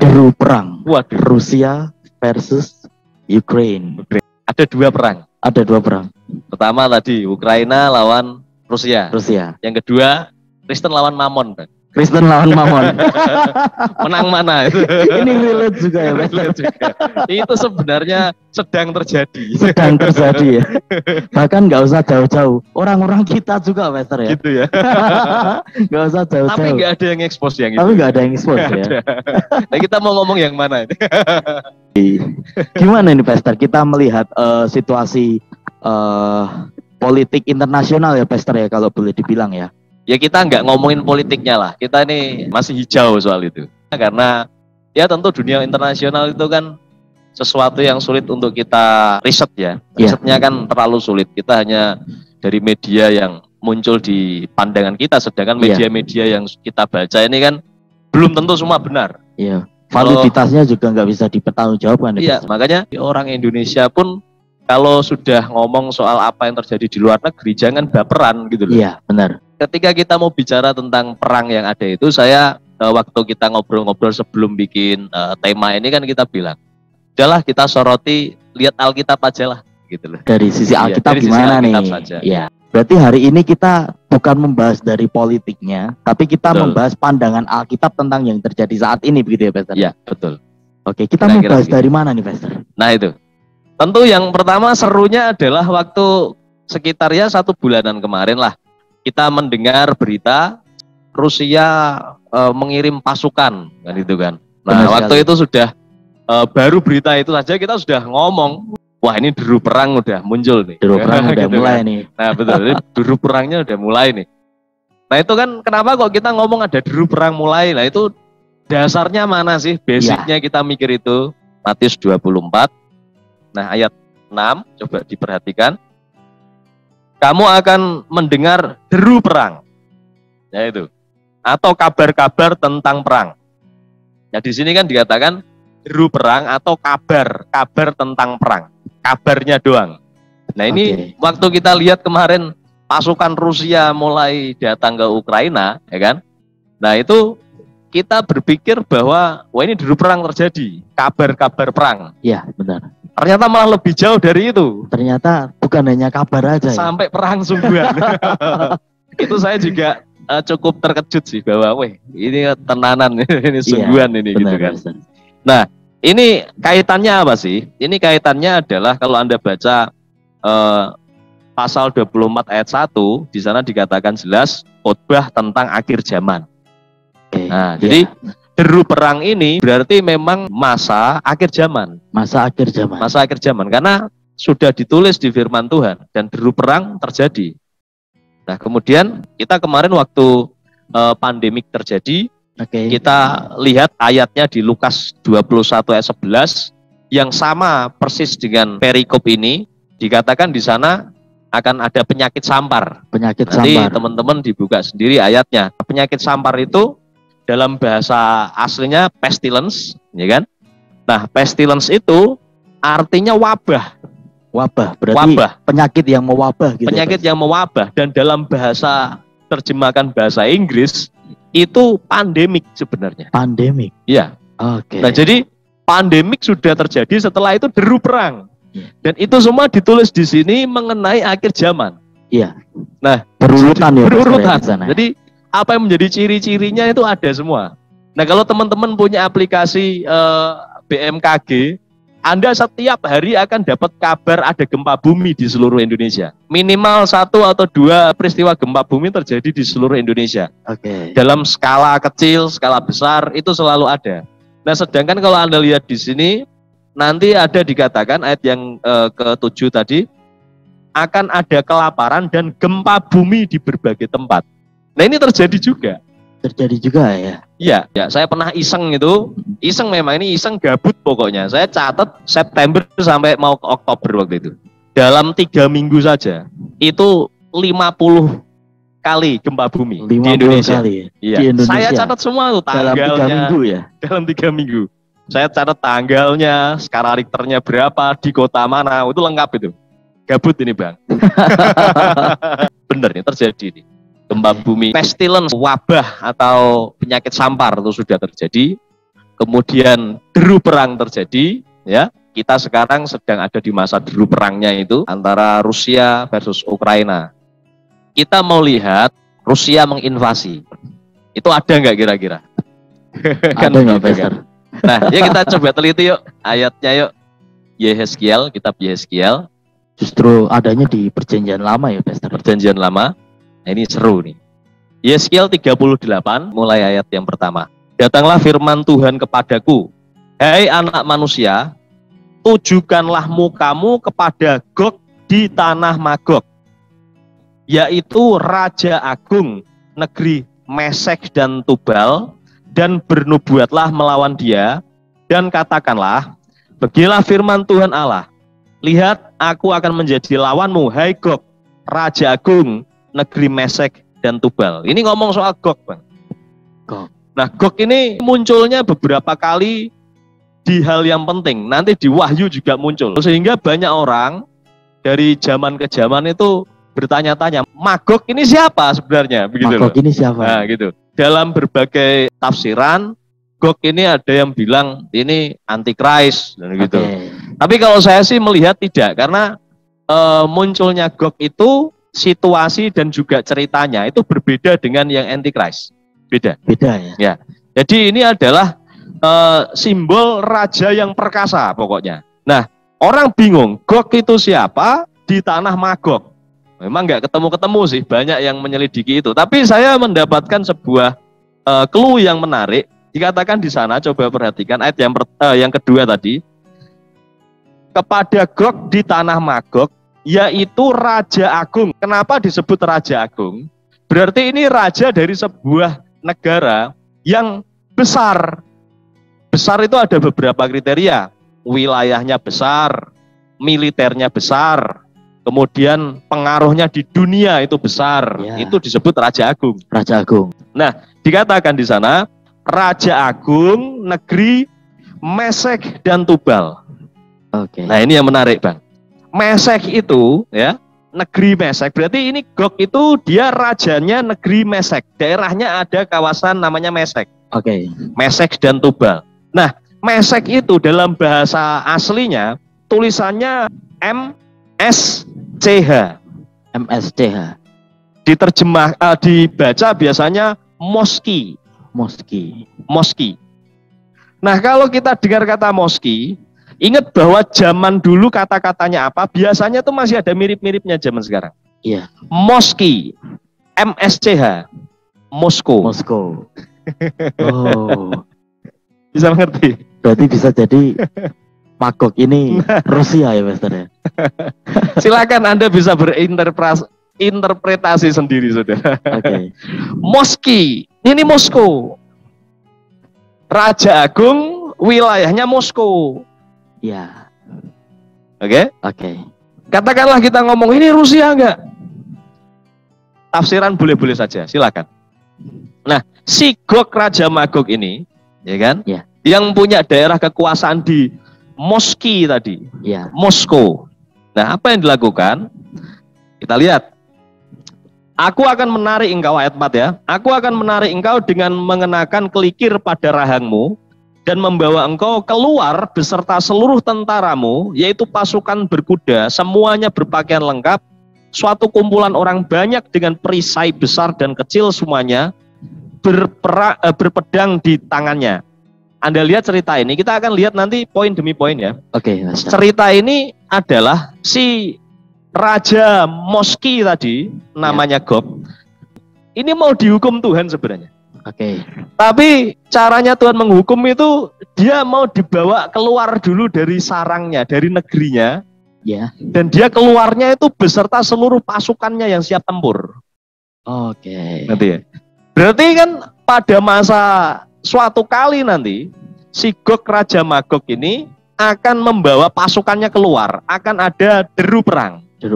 Deru perang. Waduh. Rusia versus Ukraine. Ada dua perang. Ada dua perang. Pertama tadi Ukraina lawan Rusia. Yang kedua Kristen lawan Mamon, Bang. Kristen lawan Mamon. Menang mana itu? Ini relate juga ya, Mas. Relate juga. Itu sebenarnya sedang terjadi. Sedang terjadi ya. Bahkan nggak usah jauh-jauh. Orang-orang kita juga, Master ya. Gitu ya. Nggak usah jauh-jauh. Tapi nggak ada yang expose yang itu. Tapi nggak ada yang expose ya. Nah, kita mau ngomong yang mana ini? Gimana ini, Pastor? Kita melihat situasi politik internasional ya, Pastor ya, kalau boleh dibilang ya. Ya kita nggak ngomongin politiknya lah, kita ini masih hijau soal itu. Karena ya tentu dunia internasional itu kan sesuatu yang sulit untuk kita riset ya. Risetnya kan terlalu sulit, kita hanya dari media yang muncul di pandangan kita, sedangkan media-media yang kita baca ini kan belum tentu semua benar. Iya. Validitasnya juga nggak bisa dipertanggungjawabkan. Iya, makanya orang Indonesia pun kalau sudah ngomong soal apa yang terjadi di luar negeri, jangan baperan gitu loh. Iya, benar. Ketika kita mau bicara tentang perang yang ada itu, saya waktu kita ngobrol-ngobrol sebelum bikin tema ini kan kita bilang, udahlah kita soroti, lihat Alkitab aja lah, gitu loh. Dari sisi Alkitab dari gimana sisi Alkitab nih? Saja. Ya. Berarti hari ini kita bukan membahas dari politiknya, tapi kita membahas pandangan Alkitab tentang yang terjadi saat ini, begitu ya, Pastor? Iya, betul. Oke, kita membahas dari mana nih, Pastor? Nah itu, tentu yang pertama serunya adalah waktu sekitarnya 1 bulanan kemarin lah, kita mendengar berita Rusia mengirim pasukan, kan itu kan. Nah, waktu itu sudah baru berita itu saja kita sudah ngomong, wah ini deru perang udah muncul nih. Deru perang udah gitu mulai kan. Nih. Nah betul, deru perangnya udah mulai nih. Nah itu kan kenapa kok kita ngomong ada deru perang mulai? Nah itu dasarnya mana sih? Basicnya kita mikir itu Matius 24. Nah ayat 6 coba diperhatikan. Kamu akan mendengar deru perang, ya itu, atau kabar-kabar tentang perang. Nah di sini kan dikatakan deru perang atau kabar tentang perang, kabarnya doang. Nah ini waktu kita lihat kemarin pasukan Rusia mulai datang ke Ukraina, ya kan? Nah itu kita berpikir bahwa wah ini deru perang terjadi, kabar-kabar perang. Iya benar. Ternyata malah lebih jauh dari itu. Ternyata bukan hanya kabar aja. Sampai perang sungguhan. Itu saya juga cukup terkejut sih bahwa, weh ini tenanan, ini sungguhan ini benar, gitu kan. Benar. Nah ini kaitannya apa sih? Ini kaitannya adalah kalau Anda baca pasal 24 ayat 1, di sana dikatakan jelas khotbah tentang akhir zaman. Nah jadi deru perang ini berarti memang masa akhir zaman. Masa akhir zaman. Karena sudah ditulis di firman Tuhan. Dan deru perang terjadi. Nah kemudian kita kemarin waktu pandemik terjadi, kita lihat ayatnya di Lukas 21 ayat 11. Yang sama persis dengan perikop ini. Dikatakan di sana akan ada penyakit sampar. Nanti teman-teman dibuka sendiri ayatnya. Penyakit sampar itu dalam bahasa aslinya pestilence, ya kan? Nah, pestilence itu artinya wabah. Berarti penyakit yang mewabah gitu. Penyakit yang mewabah, dan dalam bahasa terjemahkan bahasa Inggris itu pandemik sebenarnya. Pandemik. Iya. Oke. Nah, jadi pandemik sudah terjadi, setelah itu deru perang. Dan itu semua ditulis di sini mengenai akhir zaman. Iya. Nah, berurutan ya. Berurutan. Jadi apa yang menjadi ciri-cirinya itu ada semua. Nah kalau teman-teman punya aplikasi BMKG, Anda setiap hari akan dapat kabar ada gempa bumi di seluruh Indonesia. Minimal 1 atau 2 peristiwa gempa bumi terjadi di seluruh Indonesia. Dalam skala kecil, skala besar itu selalu ada. Nah sedangkan kalau Anda lihat di sini, nanti ada dikatakan ayat yang ke-7 tadi, akan ada kelaparan dan gempa bumi di berbagai tempat. Nah ini terjadi juga. Ya? Iya, ya, saya pernah iseng itu, iseng memang ini iseng gabut pokoknya. Saya catat September sampai mau ke Oktober waktu itu. Dalam 3 minggu saja, itu 50 kali gempa bumi di Indonesia. Kali, ya? Di Indonesia. Saya catat semua tuh tanggalnya. Dalam 3 minggu ya? Dalam 3 minggu. Saya catat tanggalnya, skala Richternya berapa, di kota mana, itu lengkap itu. Gabut ini Bang. Bener nih terjadi nih. Gempa bumi, pestilence, wabah atau penyakit sampar itu sudah terjadi. kemudian deru perang terjadi, ya. Kita sekarang sedang ada di masa deru perangnya itu antara Rusia versus Ukraina. Kita mau lihat Rusia menginvasi. Itu ada nggak kira-kira? Kan ada nggak, Pastor? Nah, ya kita coba teliti yuk ayatnya yuk. Yehezkiel, kitab Yehezkiel. Justru adanya di Perjanjian Lama ya, Pastor? Perjanjian Lama. Nah, ini seru nih. Yehezkiel 38 mulai ayat yang pertama. Datanglah firman Tuhan kepadaku, hai anak manusia, tujukanlah mukamu kepada Gog di tanah Magog, yaitu Raja Agung negeri Mesek dan Tubal, dan bernubuatlah melawan dia, dan katakanlah, beginilah firman Tuhan Allah, lihat aku akan menjadi lawanmu, hai Gog, Raja Agung negeri Mesek dan Tubal. Ini ngomong soal Gog, Bang. Gog. Nah, Gog ini munculnya beberapa kali di hal yang penting. Nanti di Wahyu juga muncul. Sehingga banyak orang dari zaman ke zaman itu bertanya-tanya, Magog ini siapa sebenarnya? Begitu Magog loh. ini siapa? Nah, gitu. Dalam berbagai tafsiran, Gog ini ada yang bilang ini antikris dan gitu. Tapi kalau saya sih melihat tidak, karena munculnya Gog itu situasi dan juga ceritanya itu berbeda dengan yang antikris. Beda ya. Ya. Jadi ini adalah simbol raja yang perkasa pokoknya. Nah, orang bingung Gog itu siapa di tanah Magog. Memang nggak ketemu-ketemu sih, banyak yang menyelidiki itu. Tapi saya mendapatkan sebuah clue yang menarik. Dikatakan di sana, coba perhatikan ayat yang kedua tadi. Kepada Gog di tanah Magog, yaitu Raja Agung. Kenapa disebut Raja Agung? Berarti ini raja dari sebuah negara yang besar. Besar itu ada beberapa kriteria. Wilayahnya besar, militernya besar, kemudian pengaruhnya di dunia itu besar. Ya. Itu disebut Raja Agung. Raja Agung. Nah, dikatakan di sana Raja Agung negeri Mesek dan Tubal. Oke. Nah, ini yang menarik, Bang. Mesek itu ya, negeri Mesek. Berarti ini Gog itu dia rajanya negeri Mesek. Daerahnya ada kawasan namanya Mesek. Oke. Mesek dan Tubal. Nah, Mesek itu dalam bahasa aslinya tulisannya MSCH. MSCH. Dibaca biasanya Moski. Nah, kalau kita dengar kata Moski, ingat bahwa zaman dulu kata-katanya apa? Biasanya tuh masih ada mirip-miripnya zaman sekarang. Iya. Moski, MSCH, Moskow. Oh. Bisa mengerti? Berarti bisa jadi Magog ini Rusia ya, Pastor ya? Silakan Anda bisa berinterpretasi sendiri, Saudara. Oke. Moski, ini Moskow. Raja Agung wilayahnya Moskow. Ya. Oke? Oke. Katakanlah kita ngomong ini Rusia enggak? Tafsiran boleh-boleh saja, silakan. Nah, si Gog Raja Magog ini, ya kan? Ya. Yang punya daerah kekuasaan di Moski tadi. Ya. Moskow. Nah, apa yang dilakukan? Kita lihat. Aku akan menarik engkau, ayat 4 ya. Aku akan menarik engkau dengan mengenakan kelikir pada rahangmu dan membawa engkau keluar beserta seluruh tentaramu, yaitu pasukan berkuda, semuanya berpakaian lengkap, suatu kumpulan orang banyak dengan perisai besar dan kecil semuanya, berpedang di tangannya. Anda lihat cerita ini, kita akan lihat nanti poin demi poin ya. Oke. Cerita ini adalah si Raja Moski tadi, namanya Gog, ini mau dihukum Tuhan sebenarnya. Oke. Tapi caranya Tuhan menghukum itu, dia mau dibawa keluar dulu dari sarangnya, dari negerinya. Ya. Dan dia keluarnya itu beserta seluruh pasukannya yang siap tempur. Oke. Nanti ya. Berarti kan pada masa suatu kali nanti, si Gog Raja Magog ini akan membawa pasukannya keluar, akan ada deru perang. Gitu.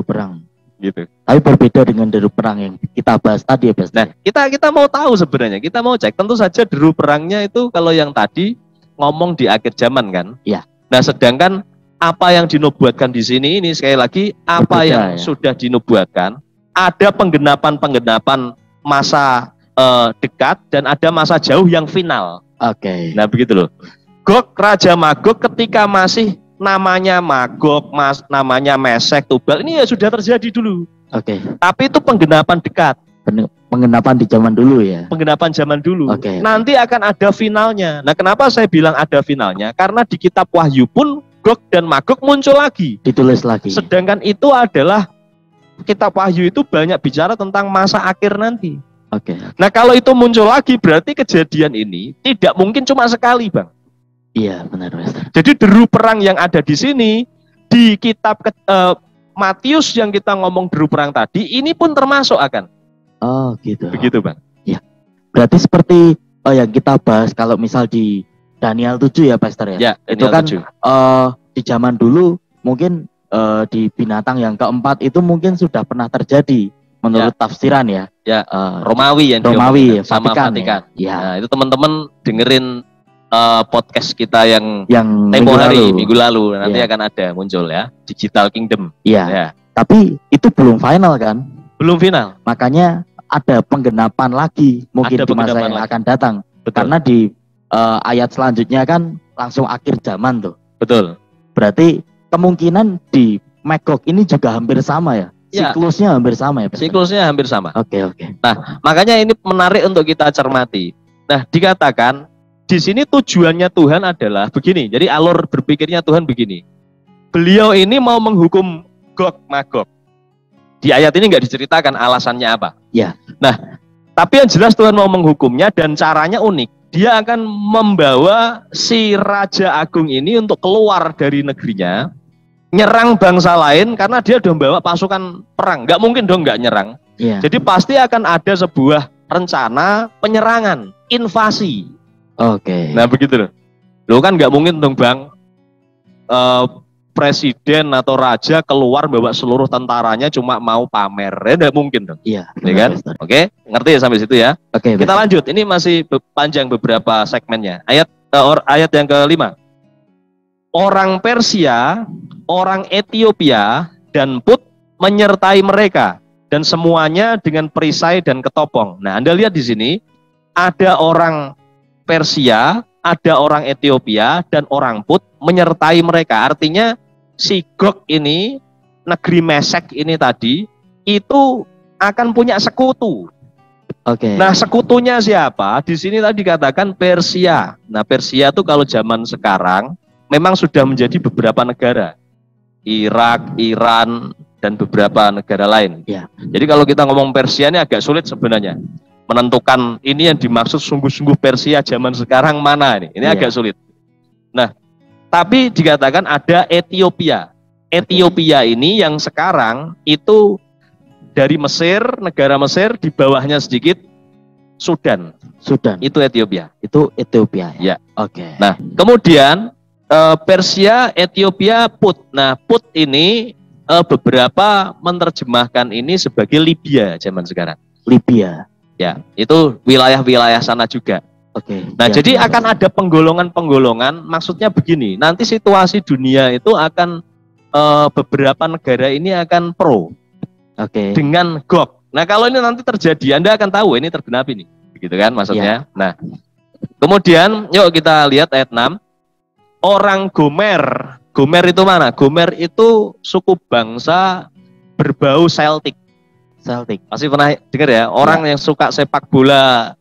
Tapi berbeda dengan deru perang yang kita bahas tadi ya, Pastor. Nah, kita mau tahu sebenarnya, kita mau cek. Tentu saja deru perangnya itu kalau yang tadi ngomong di akhir zaman kan. Iya. Nah, sedangkan apa yang dinubuatkan di sini ini sekali lagi apa berbeda, yang ya? Sudah dinubuatkan, ada penggenapan masa dekat dan ada masa jauh yang final. Oke. Nah begitu loh. Gog, Raja Magog ketika masih namanya Magog, namanya Mesek, Tubal, ini ya sudah terjadi dulu. Oke. Tapi itu penggenapan dekat. Penggenapan di zaman dulu ya. Penggenapan zaman dulu. Oke. Nanti akan ada finalnya. Nah kenapa saya bilang ada finalnya? Karena di kitab Wahyu pun Gog dan Magog muncul lagi. Ditulis lagi. Sedangkan itu adalah kitab Wahyu itu banyak bicara tentang masa akhir nanti. Oke. Nah kalau itu muncul lagi berarti kejadian ini tidak mungkin cuma sekali, Bang. Iya, benar, Master. Jadi deru perang yang ada di sini di kitab Matius yang kita ngomong deru perang tadi ini pun termasuk akan. Oh, gitu. Begitu, Bang. Ya. Berarti seperti yang kita bahas kalau misal di Daniel 7 ya, Pastor ya. Ya, itu kan di zaman dulu mungkin di binatang yang keempat itu mungkin sudah pernah terjadi menurut tafsiran ya. Ya, Romawi yang Romawi sama Vatikan. Ya. Nah, itu teman-teman dengerin podcast kita yang tempo hari minggu lalu nanti akan ada muncul ya, Digital Kingdom. Iya. Ya. Tapi itu belum final kan? Belum final. Makanya ada penggenapan lagi mungkin di masa yang akan datang. Betul. Karena di ayat selanjutnya kan langsung akhir zaman tuh. Betul. Berarti kemungkinan di Magog ini juga hampir sama ya? Siklusnya hampir sama ya? Siklusnya hampir sama. Oke. Nah, makanya ini menarik untuk kita cermati. Nah, dikatakan di sini tujuannya Tuhan adalah begini. Jadi alur berpikirnya Tuhan begini. Beliau ini mau menghukum Gog Magog. Di ayat ini nggak diceritakan alasannya apa. Ya. Nah, tapi yang jelas Tuhan mau menghukumnya dan caranya unik. Dia akan membawa si Raja Agung ini untuk keluar dari negerinya, nyerang bangsa lain karena dia udah membawa pasukan perang. Nggak mungkin dong nggak nyerang. Ya. Jadi pasti akan ada sebuah rencana penyerangan, invasi. Oke. Nah begitu loh. Lo kan nggak mungkin dong Bang, presiden atau raja keluar bawa seluruh tentaranya cuma mau pamer, ya nggak mungkin dong. Iya. Ya kan? Oke, ngerti ya sampai situ ya. Oke. Kita lanjut. Ini masih panjang beberapa segmennya. Ayat yang kelima. Orang Persia, orang Ethiopia dan Put menyertai mereka dan semuanya dengan perisai dan ketopong. Nah, Anda lihat di sini ada orang Persia, ada orang Ethiopia dan orang Put menyertai mereka. Artinya si Gog ini, negeri Mesek ini tadi itu akan punya sekutu. Oke. Nah, sekutunya siapa? Di sini tadi dikatakan Persia. Nah, Persia itu kalau zaman sekarang memang sudah menjadi beberapa negara. Irak, Iran, dan beberapa negara lain. Ya. Jadi kalau kita ngomong Persia ini agak sulit sebenarnya. Menentukan ini yang dimaksud sungguh-sungguh Persia zaman sekarang mana ini. Ini agak sulit. Nah, tapi dikatakan ada Ethiopia. Ethiopia ini yang sekarang itu dari Mesir, negara Mesir, di bawahnya sedikit Sudan. Itu Ethiopia. Itu Ethiopia ya. Ya. Oke. Nah, kemudian Persia, Ethiopia, Put. Nah, Put ini beberapa menerjemahkan ini sebagai Libya zaman sekarang. Libya. Ya, itu wilayah-wilayah sana juga. Oke. Nah, jadi akan ada penggolongan-penggolongan. Maksudnya begini, nanti situasi dunia itu akan beberapa negara ini akan pro. Oke. Dengan Gog. Nah, kalau ini nanti terjadi, Anda akan tahu ini tergenap ini. Begitu kan maksudnya. Ya. Nah, kemudian yuk kita lihat ayat 6. Orang Gomer. Gomer itu mana? Gomer itu suku bangsa berbau Celtic. Pasti pernah dengar ya, orang yang suka sepak bola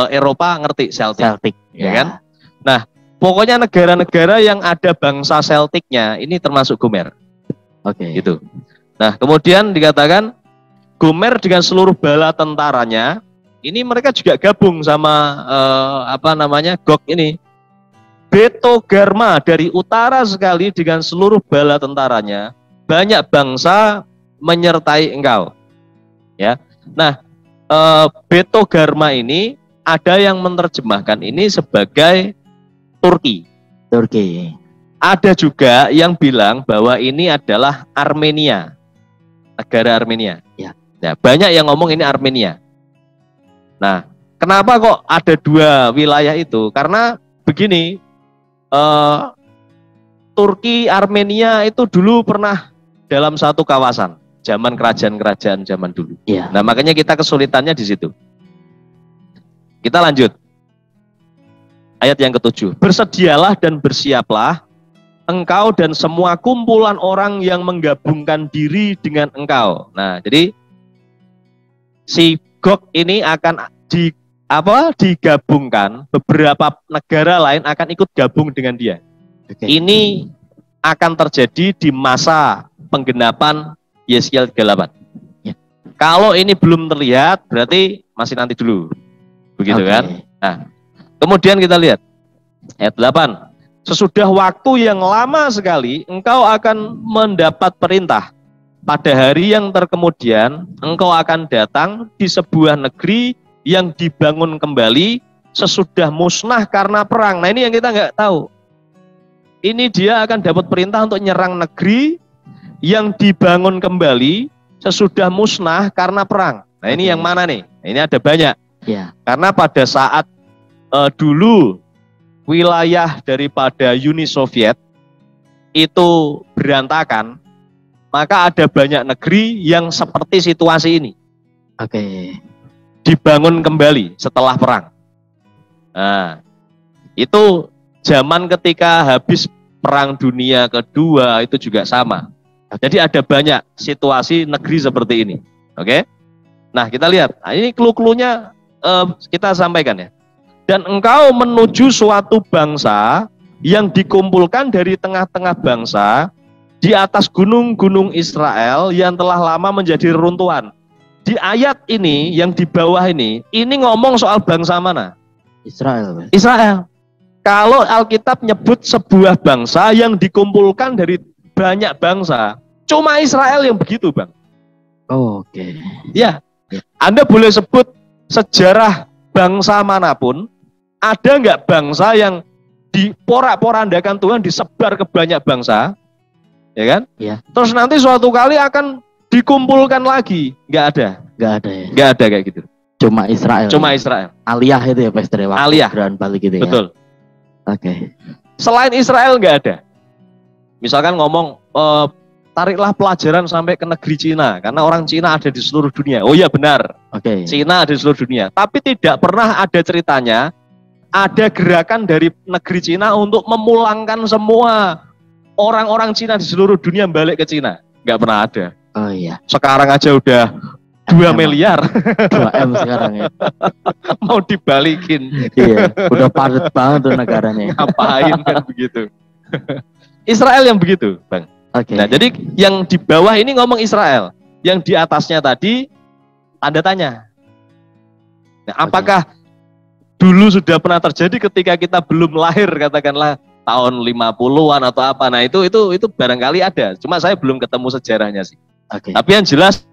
Eropa ngerti Celtic. Ya kan? Nah, pokoknya negara-negara yang ada bangsa Celticnya ini termasuk Gomer. Oke. Gitu. Nah, kemudian dikatakan Gomer dengan seluruh bala tentaranya, ini mereka juga gabung sama Gog ini. Betogarma dari utara sekali dengan seluruh bala tentaranya, banyak bangsa menyertai engkau. Ya. Nah, Betogarma ini ada yang menerjemahkan ini sebagai Turki. Ada juga yang bilang bahwa ini adalah Armenia. Negara Armenia. Ya. Nah, banyak yang ngomong ini Armenia. Nah, kenapa kok ada dua wilayah itu? Karena begini, Turki, Armenia itu dulu pernah dalam satu kawasan, zaman kerajaan-kerajaan zaman dulu. Ya. Nah, makanya kita kesulitannya di situ. Kita lanjut. Ayat yang ke-7. Bersedialah dan bersiaplah engkau dan semua kumpulan orang yang menggabungkan diri dengan engkau. Nah, jadi si Gog ini akan digabungkan, beberapa negara lain akan ikut gabung dengan dia. Ini akan terjadi di masa penggenapan Yeskiel 38. Ya. Kalau ini belum terlihat, berarti masih nanti dulu. Begitu kan? Nah, kemudian kita lihat ayat 8. Sesudah waktu yang lama sekali, engkau akan mendapat perintah. Pada hari yang terkemudian, engkau akan datang di sebuah negeri yang dibangun kembali sesudah musnah karena perang. Nah, ini yang kita nggak tahu. Ini dia akan dapat perintah untuk nyerang negeri yang dibangun kembali sesudah musnah karena perang. Nah, ini yang mana nih? Nah, ini ada banyak. Ya. Karena pada saat dulu wilayah daripada Uni Soviet itu berantakan, maka ada banyak negeri yang seperti situasi ini. Dibangun kembali setelah perang. Nah, itu zaman ketika habis Perang Dunia Kedua itu juga sama. Jadi ada banyak situasi negeri seperti ini. Oke? Nah, kita lihat. Nah, ini clue-cluenya kita sampaikan ya. Dan engkau menuju suatu bangsa yang dikumpulkan dari tengah-tengah bangsa di atas gunung-gunung Israel yang telah lama menjadi reruntuhan. Di ayat ini yang di bawah ini ngomong soal bangsa mana? Israel. Israel. Kalau Alkitab nyebut sebuah bangsa yang dikumpulkan dari banyak bangsa, cuma Israel yang begitu, Bang. Ya, Anda boleh sebut sejarah bangsa manapun, ada nggak bangsa yang diporak-porandakan Tuhan disebar ke banyak bangsa, ya kan? Ya. Terus nanti suatu kali akan dikumpulkan lagi, nggak ada ya. Nggak ada kayak gitu. Cuma Israel. Cuma Israel. Aliyah itu ya, Pastor. Aliyah. Balik gitu ya. Betul. Selain Israel nggak ada. Misalkan ngomong tariklah pelajaran sampai ke negeri Cina, karena orang Cina ada di seluruh dunia. Oh iya benar. Cina ada di seluruh dunia. Tapi tidak pernah ada ceritanya ada gerakan dari negeri Cina untuk memulangkan semua orang-orang Cina di seluruh dunia balik ke Cina. Nggak pernah ada. Sekarang aja udah 2 miliar. 2M sekarang ya. Mau dibalikin. Iya, udah padat banget tuh negaranya. Ngapain kan begitu. Israel yang begitu, Bang. Nah, jadi yang di bawah ini ngomong Israel. Yang di atasnya tadi tanda tanya. Nah, apakah dulu sudah pernah terjadi ketika kita belum lahir, katakanlah tahun 50-an atau apa. Nah, itu barangkali ada. Cuma saya belum ketemu sejarahnya sih. Tapi yang jelas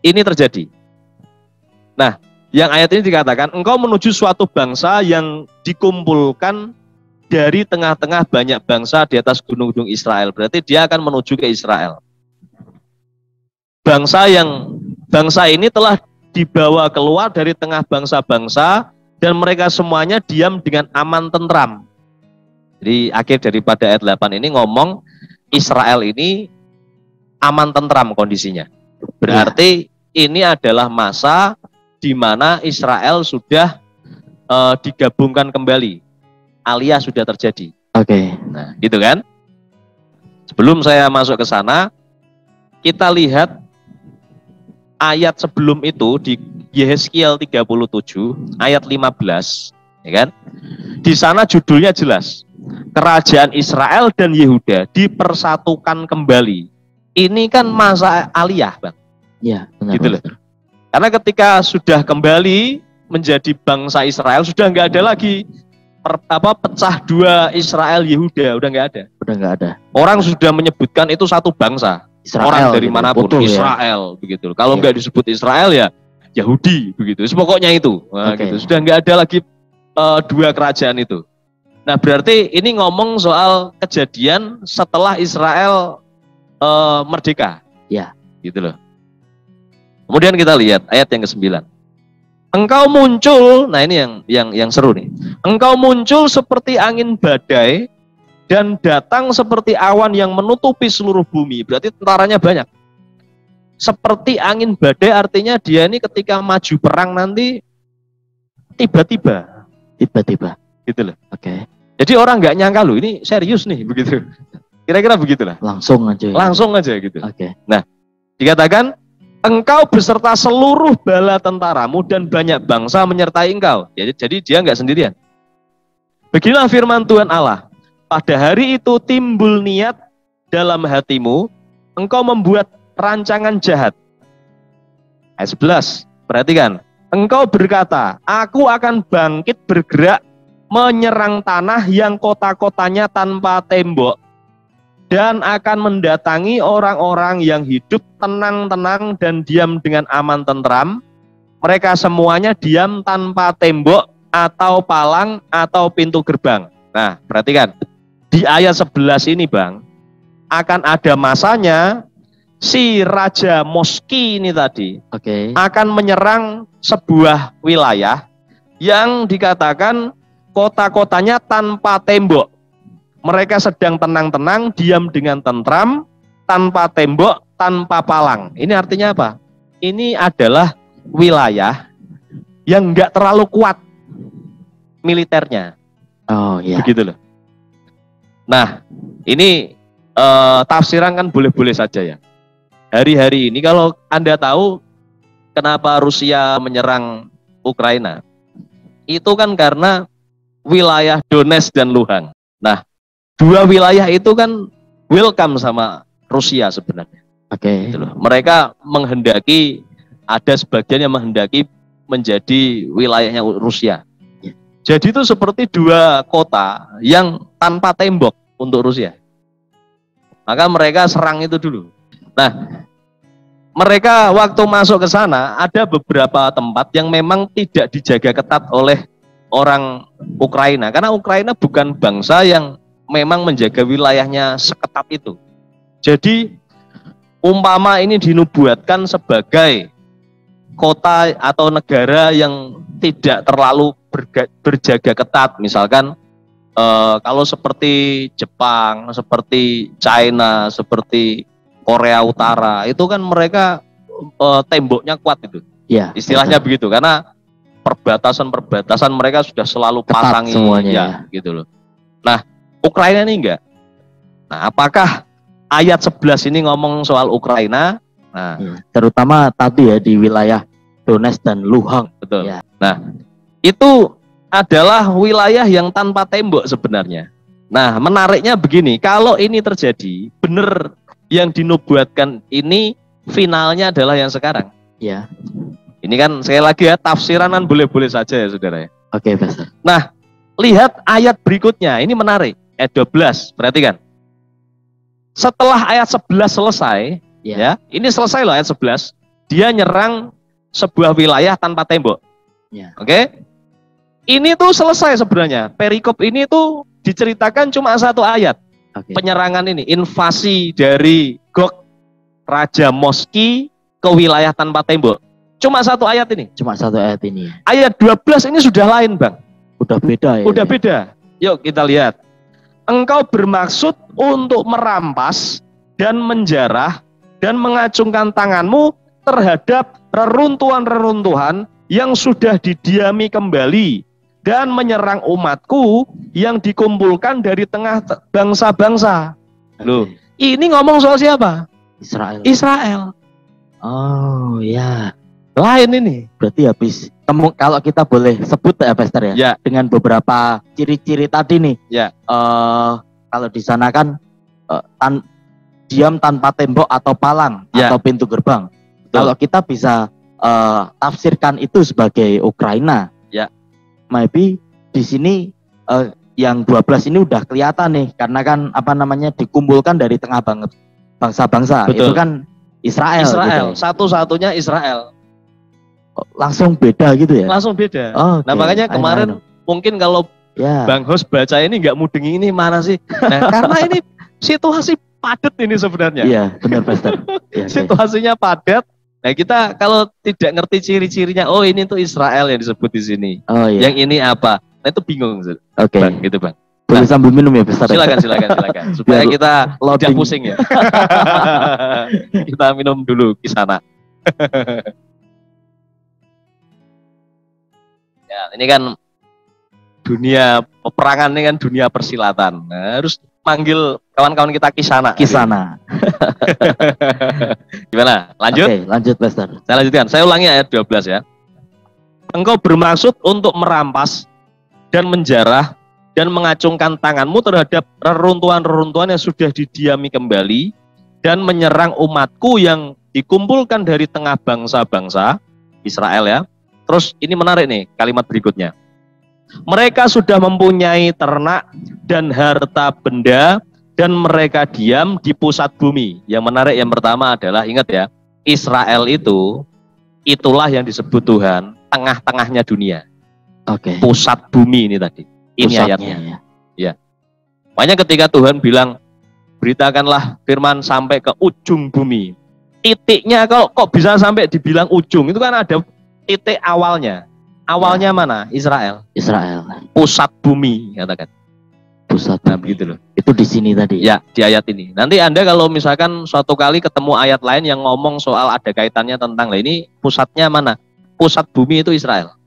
ini terjadi. Nah, yang ayat ini dikatakan, engkau menuju suatu bangsa yang dikumpulkan dari tengah-tengah banyak bangsa di atas gunung-gunung Israel. Berarti dia akan menuju ke Israel. Bangsa ini telah dibawa keluar dari tengah bangsa-bangsa dan mereka semuanya diam dengan aman tentram. Jadi akhir daripada ayat 8 ini ngomong Israel ini aman tentram kondisinya. Berarti ini adalah masa di mana Israel sudah digabungkan kembali. Aliyah sudah terjadi. Nah, gitu kan? Sebelum saya masuk ke sana, kita lihat ayat sebelum itu di Yeskiel 37 ayat 15, ya kan? Di sana judulnya jelas. Kerajaan Israel dan Yehuda dipersatukan kembali. Ini kan masa Aliyah, Bang. Iya, benar. Gitu loh. Karena ketika sudah kembali menjadi bangsa Israel, sudah nggak ada lagi pecah dua Israel Yehuda, udah nggak ada. Udah nggak ada. Orang sudah menyebutkan itu satu bangsa. Israel, orang dari gitu, manapun, Israel, ya? Begitu. Kalau nggak disebut Israel ya Yahudi, begitu. Pokoknya itu, nah, gitu. Sudah nggak ada lagi dua kerajaan itu. Nah, berarti ini ngomong soal kejadian setelah Israel merdeka, ya, gitu loh. Kemudian kita lihat ayat yang ke-9. Engkau muncul, nah ini yang seru nih. Engkau muncul seperti angin badai dan datang seperti awan yang menutupi seluruh bumi. Berarti tentaranya banyak. Seperti angin badai artinya dia ini ketika maju perang nanti tiba-tiba. gitu loh. Oke. Jadi orang nggak nyangka loh ini serius nih begitu. Kira-kira begitulah. Langsung aja. Langsung aja gitu. Oke. Nah, dikatakan engkau beserta seluruh bala tentaramu dan banyak bangsa menyertai engkau. Jadi dia nggak sendirian. Beginilah firman Tuhan Allah. Pada hari itu timbul niat dalam hatimu, engkau membuat rancangan jahat. Ayat 11, perhatikan. Engkau berkata, aku akan bangkit bergerak menyerang tanah yang kota-kotanya tanpa tembok dan akan mendatangi orang-orang yang hidup tenang-tenang dan diam dengan aman tentram. Mereka semuanya diam tanpa tembok atau palang atau pintu gerbang. Nah, perhatikan. Di ayat 11 ini Bang, akan ada masanya si Raja Moski ini tadi akan menyerang sebuah wilayah yang dikatakan kota-kotanya tanpa tembok. Mereka sedang tenang-tenang, diam dengan tentram, tanpa tembok, tanpa palang. Ini artinya apa? Ini adalah wilayah yang enggak terlalu kuat militernya. Oh iya. Begitu loh. Nah, ini tafsiran kan boleh-boleh saja ya. Hari-hari ini kalau Anda tahu kenapa Rusia menyerang Ukraina, itu kan karena wilayah Donetsk dan Luhansk. Nah, dua wilayah itu kan welcome sama Rusia sebenarnya. Oke. Gitu loh. Mereka menghendaki, ada sebagian yang menghendaki menjadi wilayahnya Rusia. Jadi itu seperti dua kota yang tanpa tembok untuk Rusia. Maka mereka serang itu dulu. Nah, mereka waktu masuk ke sana ada beberapa tempat yang memang tidak dijaga ketat oleh orang Ukraina. Karena Ukraina bukan bangsa yang memang menjaga wilayahnya seketat itu. Jadi umpama ini dinubuatkan sebagai kota atau negara yang tidak terlalu berjaga ketat, misalkan kalau seperti Jepang, seperti China, seperti Korea Utara, itu kan mereka temboknya kuat itu. Ya, istilahnya begitu, karena perbatasan mereka sudah selalu pasangi semuanya, ya, gitu loh. Nah, Ukraina ini enggak. Nah, apakah ayat 11 ini ngomong soal Ukraina? Nah, terutama tadi ya di wilayah Donetsk dan Luhansk. Betul. Ya. Nah, itu adalah wilayah yang tanpa tembok sebenarnya. Nah, menariknya begini, kalau ini terjadi, benar yang dinubuatkan ini finalnya adalah yang sekarang. Ya. Ini kan sekali lagi ya, tafsiranan boleh-boleh saja ya saudara ya. Oke, Pastor. Nah, lihat ayat berikutnya, ini menarik. Ayat 12, perhatikan. Setelah ayat 11 selesai, ya, ini selesai loh ayat 11, dia nyerang sebuah wilayah tanpa tembok. Ya. Oke? Ini tuh selesai sebenarnya. Perikop ini tuh diceritakan cuma satu ayat. Penyerangan ini, invasi dari Gog, Raja Moski ke wilayah tanpa tembok. Cuma satu ayat ini. Cuma satu ayat ini. Ayat 12 ini sudah lain, Bang. Udah beda ya. Udah beda. Yuk kita lihat. Engkau bermaksud untuk merampas dan menjarah dan mengacungkan tanganmu terhadap reruntuhan-reruntuhan yang sudah didiami kembali dan menyerang umatku yang dikumpulkan dari tengah bangsa-bangsa. Loh, ini ngomong soal siapa? Israel. Israel. Oh ya. Lain ini. Berarti habis. Kalau kita boleh sebut ya, Pastor ya. Ya. Dengan beberapa ciri-ciri tadi nih. Ya. Kalau di sana kan diam tanpa tembok atau palang atau pintu gerbang. Betul. Kalau kita bisa tafsirkan itu sebagai Ukraina. Ya. Maybe di sini yang 12 ini udah kelihatan nih, karena kan dikumpulkan dari tengah banget bangsa-bangsa. Itu kan Israel. Gitu. Satu-satunya Israel. Langsung beda gitu ya? Langsung beda. Oh, nah makanya kemarin mungkin kalau Bang Host baca ini nggak mudengi ini mana sih? Nah karena ini situasi padat ini sebenarnya. Iya benar Pastor. Situasinya padat. Nah kita kalau tidak ngerti ciri-cirinya, oh ini tuh Israel yang disebut di sini. Oh, iya. Yang ini apa? Nah itu bingung. Oke. Bang, gitu Bang. Boleh sambil minum ya Pastor? Silakan. Supaya kita tidak pusing ya. Kita minum dulu di sana. Ya, ini kan dunia peperangan ini kan dunia persilatan. Nah, harus manggil kawan-kawan kita Kisana. Kisana. Gimana? Lanjut? Oke, lanjut Pastor. Saya lanjutkan. Saya ulangi ayat 12 ya. Engkau bermaksud untuk merampas dan menjarah dan mengacungkan tanganmu terhadap reruntuhan-reruntuhan yang sudah didiami kembali dan menyerang umatku yang dikumpulkan dari tengah bangsa-bangsa Israel ya. Terus ini menarik nih kalimat berikutnya. Mereka sudah mempunyai ternak dan harta benda dan mereka diam di pusat bumi. Yang menarik yang pertama adalah ingat ya, Israel itulah yang disebut Tuhan tengah-tengahnya dunia. Oke. Pusat bumi ini tadi. Ini Pusatnya, ayatnya. Ya. Makanya ketika Tuhan bilang beritakanlah firman sampai ke ujung bumi. Titiknya kok bisa sampai dibilang ujung, itu kan ada titik awalnya. Awalnya mana? Israel. Israel. Pusat bumi katakan. Pusat Nah, bumi. begitu loh. Itu di sini tadi. Ya, di ayat ini. Nanti Anda kalau misalkan suatu kali ketemu ayat lain yang ngomong soal ada kaitannya tentang lah ini pusatnya mana? Pusat bumi itu Israel.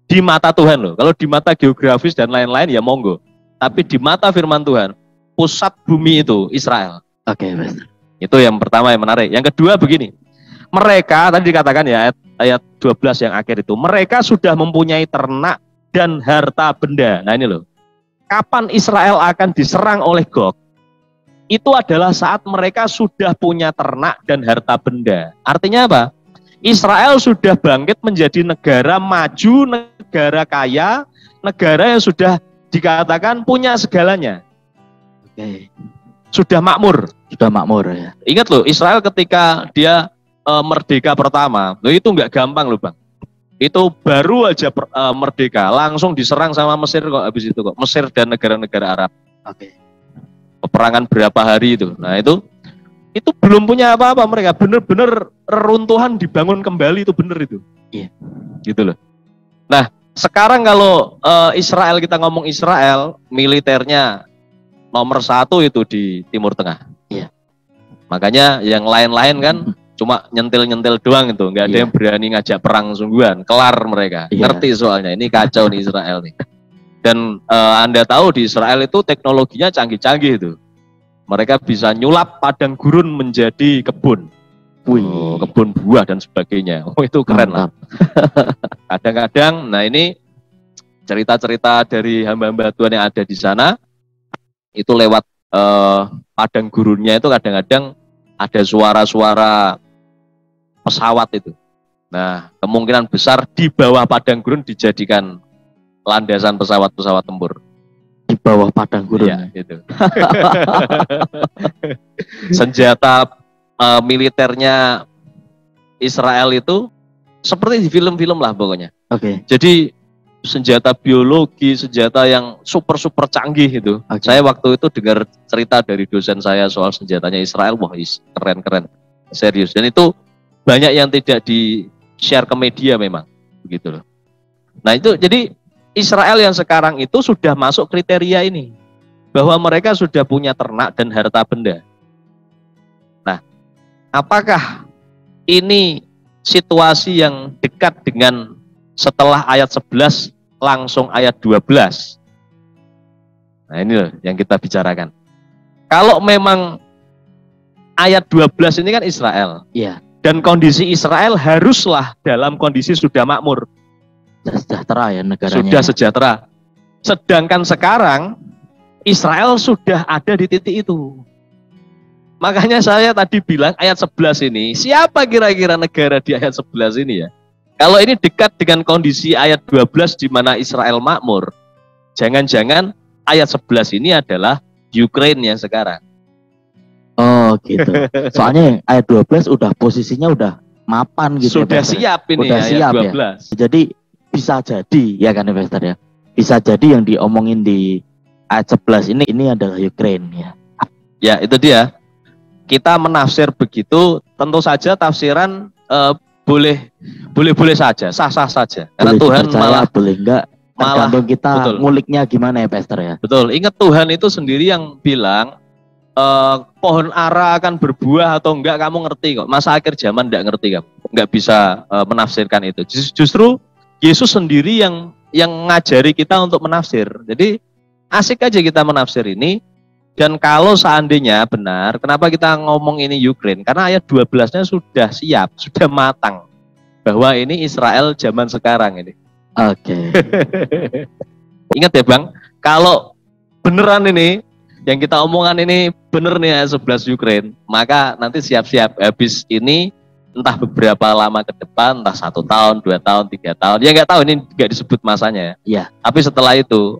Di mata Tuhan loh. Kalau di mata geografis dan lain-lain ya monggo. Tapi di mata firman Tuhan, pusat bumi itu Israel. Oke, Pastor. Itu yang pertama yang menarik. Yang kedua begini. Mereka tadi dikatakan ya ayat 12 yang akhir itu, mereka sudah mempunyai ternak dan harta benda. Nah ini loh. Kapan Israel akan diserang oleh Gog? Itu adalah saat mereka sudah punya ternak dan harta benda. Artinya apa? Israel sudah bangkit menjadi negara maju, negara kaya, negara yang sudah dikatakan punya segalanya. Oke. Sudah makmur. Sudah makmur ya. Ingat loh, Israel ketika dia merdeka pertama, loh itu nggak gampang loh Bang. Itu baru aja merdeka, langsung diserang sama Mesir kok habis itu kok. Mesir dan negara-negara Arab. Oke. Peperangan berapa hari itu. Nah itu belum punya apa-apa mereka. Bener-bener reruntuhan dibangun kembali itu bener itu. Iya. Gitu loh. Nah sekarang kalau Israel, kita ngomong Israel, militernya nomor 1 itu di Timur Tengah. Iya. Makanya yang lain-lain kan cuma nyentil-nyentil doang itu, nggak ada yang berani ngajak perang sungguhan, kelar mereka. Ngerti soalnya, ini kacau nih Israel nih. Dan Anda tahu di Israel itu teknologinya canggih-canggih itu. Mereka bisa nyulap padang gurun menjadi kebun. Kebun buah dan sebagainya. Oh itu keren lah. Kadang-kadang, nah ini cerita-cerita dari hamba-hamba Tuhan yang ada di sana, itu lewat padang gurunnya itu kadang-kadang ada suara-suara pesawat itu. Nah, kemungkinan besar di bawah padang gurun dijadikan landasan pesawat-pesawat tempur. Di bawah padang gurun. Iya, gitu. Senjata militernya Israel itu seperti di film-film lah pokoknya. Oke. Jadi senjata biologi, senjata yang super-super canggih itu. Okay. Saya waktu itu dengar cerita dari dosen saya soal senjatanya Israel, wah keren-keren, serius. Dan itu banyak yang tidak di-share ke media memang, begitu loh. Nah itu jadi Israel yang sekarang itu sudah masuk kriteria ini, bahwa mereka sudah punya ternak dan harta benda. Nah, apakah ini situasi yang dekat dengan setelah ayat 11 langsung ayat 12? Nah ini loh yang kita bicarakan. Kalau memang ayat 12 ini kan Israel. Iya. Dan kondisi Israel haruslah dalam kondisi sudah makmur. Sejahtera ya negaranya. Sudah sejahtera. Sedangkan sekarang Israel sudah ada di titik itu. Makanya saya tadi bilang ayat 11 ini, siapa kira-kira negara di ayat 11 ini ya? Kalau ini dekat dengan kondisi ayat 12 di mana Israel makmur, jangan-jangan ayat 11 ini adalah Ukraine yang sekarang. Oh gitu. Soalnya ayat 12 udah posisinya udah mapan gitu. Sudah siap ini udah ayat siap 12. Ya. Jadi bisa jadi ya kan investor ya. Bisa jadi yang diomongin di ayat 11 ini adalah Ukraine ya. Ya itu dia. Kita menafsir begitu, tentu saja tafsiran boleh saja, sah-sah saja. Karena boleh Tuhan malah boleh enggak, tergantung kita betul. nguliknya gimana ya Pastor ya. Betul. Ingat Tuhan itu sendiri yang bilang pohon ara akan berbuah atau enggak kamu ngerti kok. Masa akhir zaman enggak ngerti kamu. Enggak bisa menafsirkan itu. Justru Yesus sendiri yang yang ngajari kita untuk menafsir. Jadi asik aja kita menafsir ini. Dan kalau seandainya benar, kenapa kita ngomong ini Ukraine? Karena ayat 12-nya sudah siap, sudah matang. Bahwa ini Israel zaman sekarang ini. Oke. Ingat ya Bang, kalau beneran ini, yang kita omongan ini bener nih ayat 11 Ukraine, maka nanti siap-siap habis ini, entah beberapa lama ke depan, entah 1 tahun, 2 tahun, 3 tahun. Ya nggak tahu, ini nggak disebut masanya. Iya. Tapi setelah itu,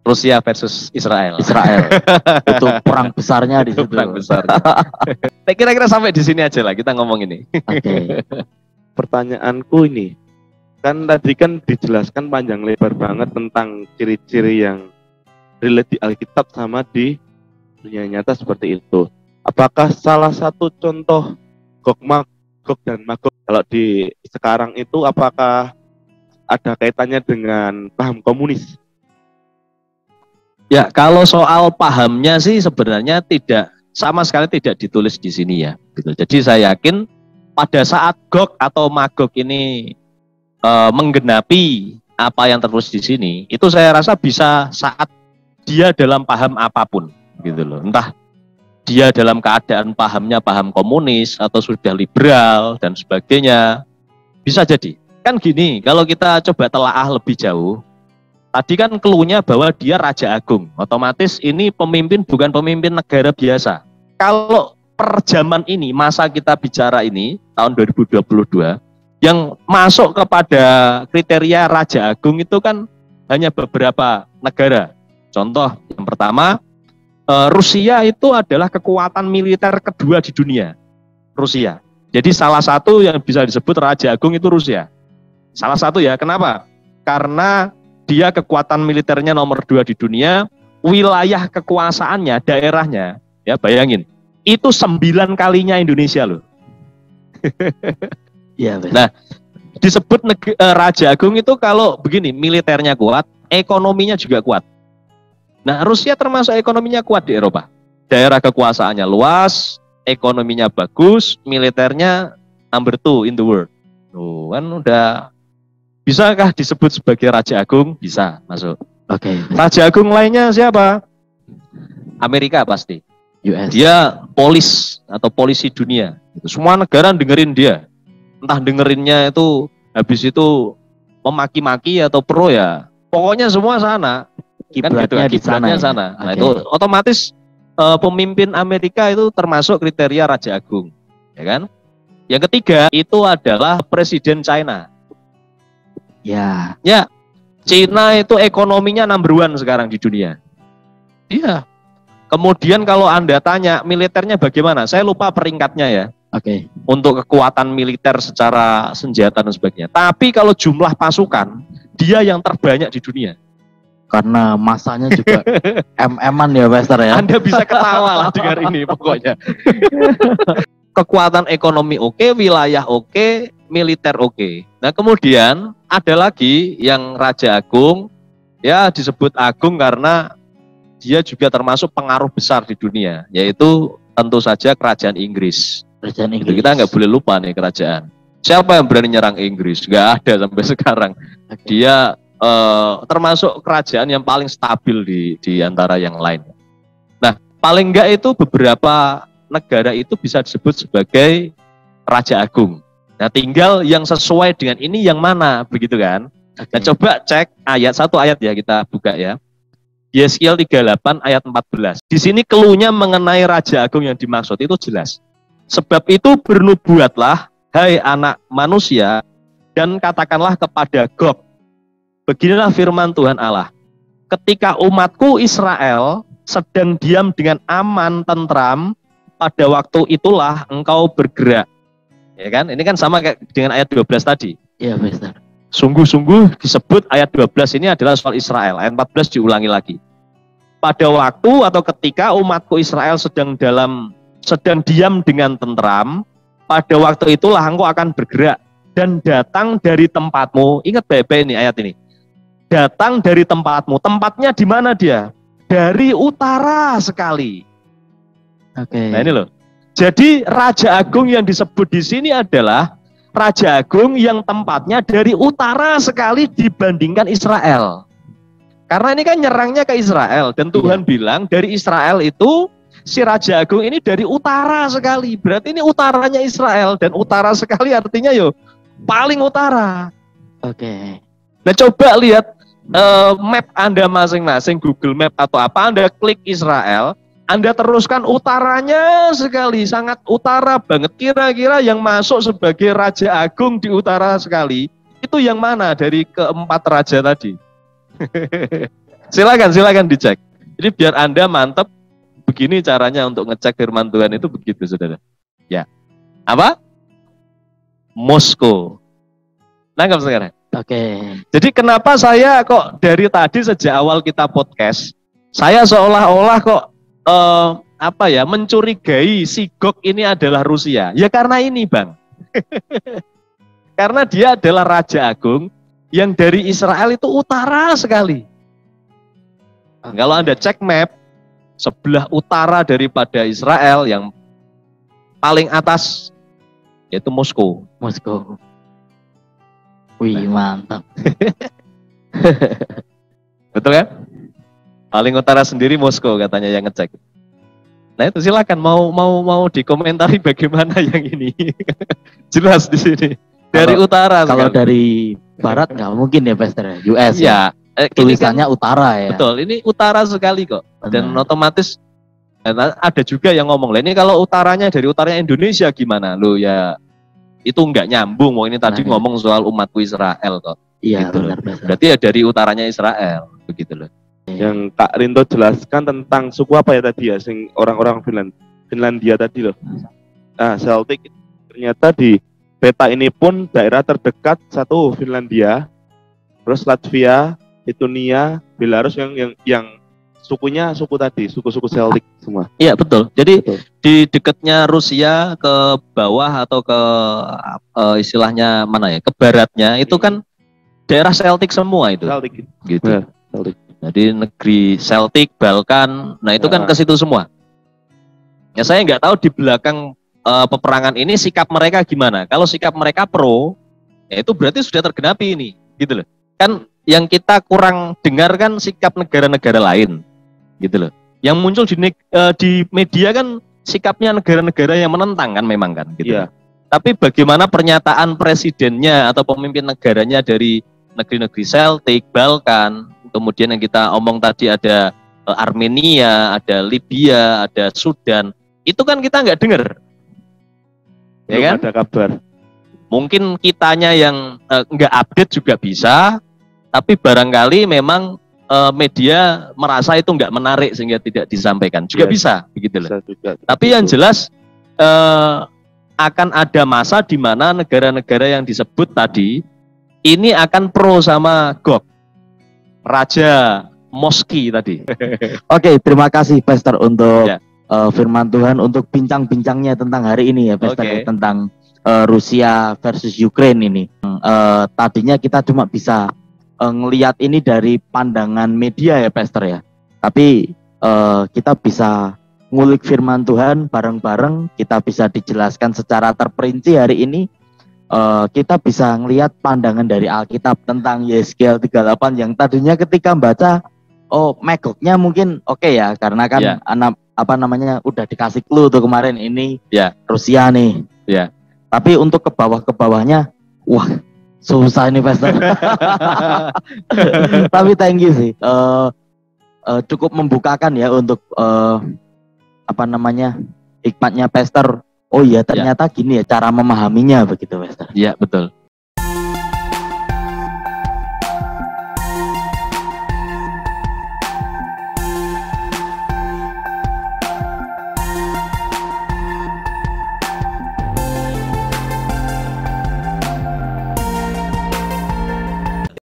Rusia versus Israel. Itu perang besarnya di situ. Perang besar. Kira-kira sampai di sini aja lah kita ngomong ini. Oke. Pertanyaanku ini, kan tadi kan dijelaskan panjang lebar banget tentang ciri-ciri yang relate di Alkitab sama di dunia nyata seperti itu. Apakah salah satu contoh Gog dan Magog kalau di sekarang itu apakah ada kaitannya dengan paham komunis? Ya, kalau soal pahamnya sih sebenarnya tidak, sama sekali tidak ditulis di sini ya. Gitu. Jadi saya yakin pada saat Gog atau Magog ini menggenapi apa yang tertulis di sini, itu saya rasa bisa saat dia dalam paham apapun, gitu loh. Entah dia dalam keadaan pahamnya paham komunis atau sudah liberal dan sebagainya, bisa jadi. Kan gini, kalau kita coba telaah lebih jauh. Tadi kan clue-nya bahwa dia Raja Agung. Otomatis ini pemimpin bukan pemimpin negara biasa. Kalau per zaman ini, masa kita bicara ini, tahun 2022, yang masuk kepada kriteria Raja Agung itu kan hanya beberapa negara. Contoh, yang pertama, Rusia itu adalah kekuatan militer kedua di dunia. Rusia. Jadi salah satu yang bisa disebut Raja Agung itu Rusia. Salah satu ya, kenapa? Karena dia kekuatan militernya nomor 2 di dunia, wilayah kekuasaannya, daerahnya, ya bayangin, itu 9 kalinya Indonesia loh. Iya, betul. Nah, disebut Raja Agung itu kalau begini, militernya kuat, ekonominya juga kuat. Nah, Rusia termasuk ekonominya kuat di Eropa. Daerah kekuasaannya luas, ekonominya bagus, militernya number 2 in the world. Tuh, kan udah. Bisakah disebut sebagai Raja Agung? Bisa, masuk. Oke. Raja Agung lainnya siapa? Amerika pasti. US. Dia polis atau polisi dunia. Semua negara dengerin dia. Entah dengerinnya itu habis itu memaki-maki atau pro ya. Pokoknya semua sana. Kiblatnya di sana. Kiblatnya sana. Nah, itu otomatis pemimpin Amerika itu termasuk kriteria Raja Agung. Ya kan? Yang ketiga itu adalah Presiden China. Ya. Ya, Cina itu ekonominya number 1 sekarang di dunia. Iya. Kemudian kalau Anda tanya militernya bagaimana, saya lupa peringkatnya ya. Oke. Untuk kekuatan militer secara senjata dan sebagainya. Tapi kalau jumlah pasukan, dia yang terbanyak di dunia. Karena masanya juga MM-an ya, Master ya. Anda bisa ketawa lah dengar ini pokoknya. Kekuatan ekonomi oke, wilayah oke, militer oke. Nah kemudian ada lagi yang Raja Agung, ya disebut Agung karena dia juga termasuk pengaruh besar di dunia, yaitu tentu saja Kerajaan Inggris. Kerajaan Inggris. Kita nggak boleh lupa nih kerajaan. Siapa yang berani nyerang Inggris? Nggak ada sampai sekarang. Dia termasuk kerajaan yang paling stabil di antara yang lain. Nah paling nggak itu beberapa negara itu bisa disebut sebagai Raja Agung. Nah tinggal yang sesuai dengan ini yang mana, begitu kan? Nah coba cek satu ayat ya, kita buka ya. Yeskiel 38 ayat 14. Di sini clue-nya mengenai Raja Agung yang dimaksud itu jelas. Sebab itu bernubuatlah, hai anak manusia, dan katakanlah kepada Gog, beginilah firman Tuhan Allah. Ketika umatku Israel sedang diam dengan aman, tentram, pada waktu itulah engkau bergerak. Ya kan? Ini kan sama kayak dengan ayat 12 tadi. Iya, Master. Sungguh-sungguh disebut ayat 12 ini adalah soal Israel. Ayat 14 diulangi lagi. Pada waktu atau ketika umatku Israel sedang diam dengan tentram, pada waktu itulah engkau akan bergerak dan datang dari tempatmu. Ingat baik-baik ini ayat ini. Datang dari tempatmu. Tempatnya di mana dia? Dari utara sekali. Oke. Nah ini loh. Jadi Raja Agung yang disebut di sini adalah Raja Agung yang tempatnya dari utara sekali dibandingkan Israel. Karena ini kan nyerangnya ke Israel dan Tuhan bilang dari Israel itu si Raja Agung ini dari utara sekali. Berarti ini utaranya Israel dan utara sekali artinya yo paling utara. Oke. Nah coba lihat map Anda masing-masing, Google Map atau apa, Anda klik Israel, Anda teruskan utaranya sekali, sangat utara banget. Kira-kira yang masuk sebagai Raja Agung di utara sekali itu yang mana dari keempat raja tadi? Silakan dicek. Jadi biar Anda mantep, begini caranya untuk ngecek firman Tuhan itu begitu, saudara. Ya, apa? Moskow. Nangkap sekarang? Oke. Jadi kenapa saya kok dari tadi sejak awal kita podcast, saya seolah-olah kok mencurigai si Gog ini adalah Rusia. Ya karena ini, Bang. Karena dia adalah Raja Agung yang dari Israel itu utara sekali. Kalau Anda cek map, sebelah utara daripada Israel yang paling atas yaitu Moskow. Moskow. Wih, mantap. Betul kan? Paling utara sendiri Moskow katanya yang ngecek. Nah itu silakan mau dikomentari bagaimana yang ini. Jelas di sini. Dari utara. Kalau dari barat nggak mungkin ya, Pastor. US ya. Tulisannya kan, utara ya. Betul, ini utara sekali kok. Dan otomatis ada juga yang ngomong, lah ini kalau utaranya dari utaranya Indonesia gimana? Loh ya itu nggak nyambung. Ini tadi ngomong soal umatku Israel kok. Iya, gitu. benar. Berarti ya dari utaranya Israel, begitu loh. Yang Kak Rinto jelaskan tentang suku apa ya tadi ya, sing orang-orang Finlandia tadi loh. Nah, Celtic ternyata di peta ini pun daerah terdekat satu Finlandia, terus Latvia, Lithuania, Belarus yang sukunya suku tadi, suku-suku Celtic semua. Iya betul. Jadi di dekatnya Rusia ke bawah atau ke istilahnya mana ya, ke baratnya itu kan daerah Celtic semua itu. Celtic gitu. Ya, Celtic. Jadi negeri Celtic, Balkan, nah itu kan ke situ semua. Ya saya nggak tahu di belakang peperangan ini sikap mereka gimana. Kalau sikap mereka pro, ya itu berarti sudah tergenapi ini, gitu loh. Kan yang kita kurang dengar kan sikap negara-negara lain, gitu loh. Yang muncul di media kan sikapnya negara-negara yang menentang kan memang kan, gitu. Yeah. Tapi bagaimana pernyataan presidennya atau pemimpin negaranya dari negeri-negeri Celtic, Balkan, kemudian yang kita omong tadi ada Armenia, ada Libya, ada Sudan, itu kan kita nggak dengar. Ya kan? Ada kabar. Mungkin kitanya yang nggak update juga bisa, tapi barangkali memang media merasa itu nggak menarik sehingga tidak disampaikan. Juga bisa, begitu loh. Tapi yang jelas akan ada masa di mana negara-negara yang disebut tadi ini akan pro sama Gog, Raja Moski tadi. Oke, terima kasih Pastor untuk firman Tuhan, untuk bincang-bincangnya tentang hari ini ya Pastor, tentang Rusia versus Ukraine ini. Tadinya kita cuma bisa ngelihat ini dari pandangan media ya Pastor ya. Tapi kita bisa ngulik firman Tuhan bareng-bareng, kita bisa dijelaskan secara terperinci hari ini. Kita bisa ngelihat pandangan dari Alkitab tentang Yeskel 38 yang tadinya ketika membaca, Magognya mungkin oke ya, karena kan udah dikasih clue tuh kemarin ini Rusia nih. Tapi untuk ke bawahnya, wah susah ini Pastor. Tapi thank you sih, cukup membukakan ya untuk hikmatnya Pastor. Oh iya ternyata gini ya cara memahaminya begitu Pastor. Iya betul.